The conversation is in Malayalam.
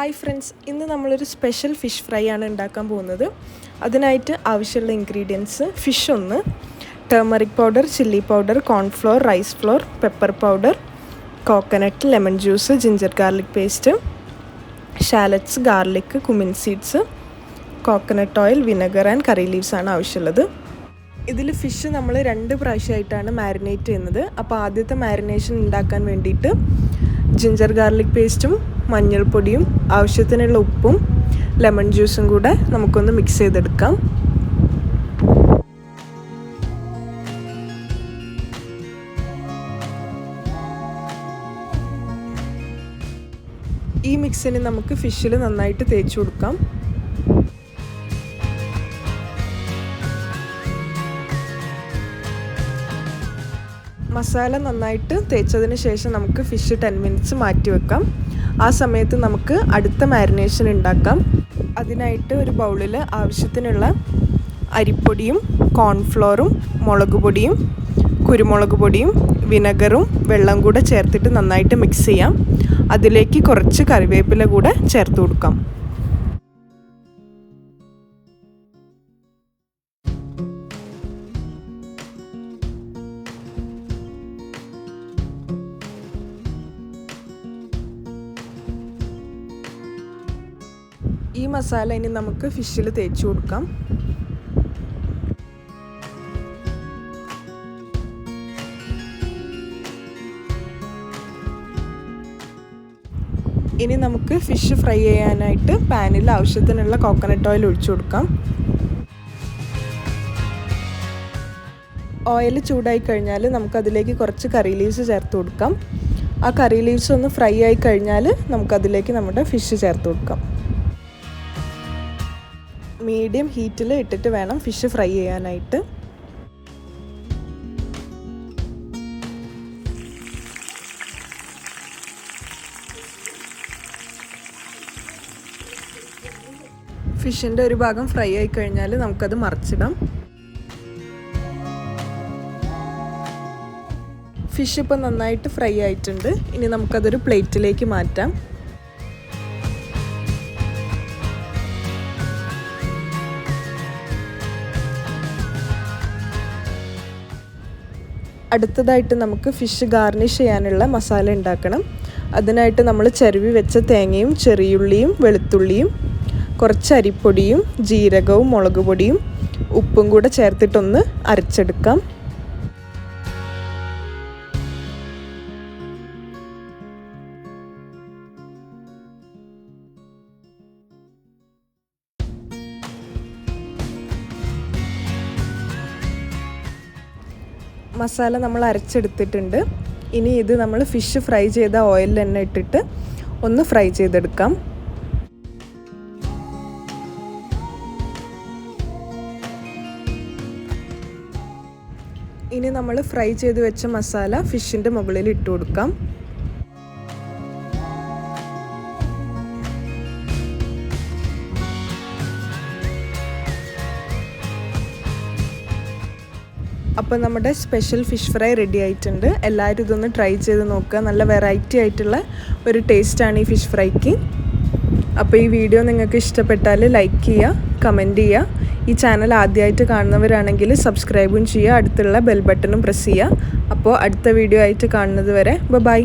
ഹായ് ഫ്രണ്ട്സ്, ഇന്ന് നമ്മളൊരു സ്പെഷ്യൽ ഫിഷ് ഫ്രൈ ആണ് ഉണ്ടാക്കാൻ പോകുന്നത്. അതിനായിട്ട് ആവശ്യമുള്ള ingredients: fish 1, turmeric powder, chilli powder, cornflour, rice flour, pepper powder, coconut, lemon juice, ginger garlic paste, shallots, garlic, cumin seeds, coconut oil, vinegar and curry leaves ആണ് ആവശ്യമുള്ളത്. ഇതിൽ ഫിഷ് നമ്മൾ 2 പ്രാവശ്യമായിട്ടാണ് മാരിനേറ്റ് ചെയ്യുന്നത്. അപ്പോൾ ആദ്യത്തെ മാരിനേഷൻ ഉണ്ടാക്കാൻ വേണ്ടിയിട്ട് ജിഞ്ചർ ഗാർലിക് പേസ്റ്റും മഞ്ഞൾപ്പൊടിയും ആവശ്യത്തിനുള്ള ഉപ്പും ലെമൺ ജ്യൂസും കൂടെ നമുക്കൊന്ന് മിക്സ് ചെയ്തെടുക്കാം. ഈ മിക്സിന് നമുക്ക് ഫിഷിൽ നന്നായിട്ട് തേച്ച് കൊടുക്കാം. മസാല നന്നായിട്ട് തേച്ചതിന് ശേഷം നമുക്ക് ഫിഷ് 10 മിനിറ്റ്സ് മാറ്റി വെക്കാം. ആ സമയത്ത് നമുക്ക് അടുത്ത മാരിനേഷൻ ഉണ്ടാക്കാം. അതിനായിട്ട് ഒരു ബൗളിൽ ആവശ്യത്തിനുള്ള അരിപ്പൊടിയും കോൺഫ്ലോറും മുളക് പൊടിയും കുരുമുളക് പൊടിയും വിനെഗറും വെള്ളം കൂടെ ചേർത്തിട്ട് നന്നായിട്ട് മിക്സ് ചെയ്യാം. അതിലേക്ക് കുറച്ച് കറിവേപ്പില കൂടെ ചേർത്ത് കൊടുക്കാം. ഈ മസാല ഇനി നമുക്ക് ഫിഷിൽ തേച്ച് കൊടുക്കാം. ഇനി നമുക്ക് ഫിഷ് ഫ്രൈ ചെയ്യാനായിട്ട് പാനിൽ ആവശ്യത്തിനുള്ള കോക്കനട്ട് ഓയിൽ ഒഴിച്ചു കൊടുക്കാം. ഓയിൽ ചൂടായി കഴിഞ്ഞാൽ നമുക്കതിലേക്ക് കുറച്ച് കറി ലീവ്സ് ചേർത്ത് കൊടുക്കാം. ആ കറി ലീവ്സ് ഒന്ന് ഫ്രൈ ആയി കഴിഞ്ഞാൽ നമുക്കതിലേക്ക് നമ്മുടെ ഫിഷ് ചേർത്ത് കൊടുക്കാം. മീഡിയം ഹീറ്റിൽ ഇട്ടിട്ട് വേണം ഫിഷ് ഫ്രൈ ചെയ്യാനായിട്ട്. ഫിഷിൻ്റെ ഒരു ഭാഗം ഫ്രൈ ആയി കഴിഞ്ഞാൽ നമുക്കത് മറിച്ചിടാം. ഫിഷ് ഇപ്പോൾ നന്നായിട്ട് ഫ്രൈ ആയിട്ടുണ്ട്. ഇനി നമുക്കതൊരു പ്ലേറ്റിലേക്ക് മാറ്റാം. അടുത്തതായിട്ട് നമുക്ക് ഫിഷ് ഗാർണിഷ് ചെയ്യാനുള്ള മസാല ഉണ്ടാക്കണം. അതിനായിട്ട് നമ്മൾ ചിരവി വെച്ച തേങ്ങയും ചെറിയുള്ളിയും വെളുത്തുള്ളിയും കുറച്ച് അരിപ്പൊടിയും ജീരകവും മുളക് പൊടിയും ഉപ്പും കൂടെ ചേർത്തിട്ടൊന്ന് അരച്ചെടുക്കാം. മസാല നമ്മൾ അരച്ചെടുത്തിട്ടുണ്ട്. ഇനി ഇത് നമ്മൾ ഫിഷ് ഫ്രൈ ചെയ്ത ഓയിലിൽ തന്നെ ഇട്ടിട്ട് ഒന്ന് ഫ്രൈ ചെയ്തെടുക്കാം. ഇനി നമ്മൾ ഫ്രൈ ചെയ്ത് വെച്ച മസാല ഫിഷിൻ്റെ മുകളിൽ ഇട്ട് കൊടുക്കാം. അപ്പോൾ നമ്മുടെ സ്പെഷ്യൽ ഫിഷ് ഫ്രൈ റെഡി ആയിട്ടുണ്ട്. എല്ലാവരും ഇതൊന്ന് ട്രൈ ചെയ്ത് നോക്കുക. നല്ല വെറൈറ്റി ആയിട്ടുള്ള ഒരു ടേസ്റ്റാണ് ഈ ഫിഷ് ഫ്രൈക്ക്. അപ്പോൾ ഈ വീഡിയോ നിങ്ങൾക്ക് ഇഷ്ടപ്പെട്ടാൽ ലൈക്ക് ചെയ്യുക, കമൻറ്റ് ചെയ്യുക. ഈ ചാനൽ ആദ്യമായിട്ട് കാണുന്നവരാണെങ്കിൽ സബ്സ്ക്രൈബും ചെയ്യുക. അടുത്തുള്ള ബെൽ ബട്ടണും പ്രസ് ചെയ്യുക. അപ്പോൾ അടുത്ത വീഡിയോ ആയിട്ട് കാണുന്നത് വരെ ബൈ.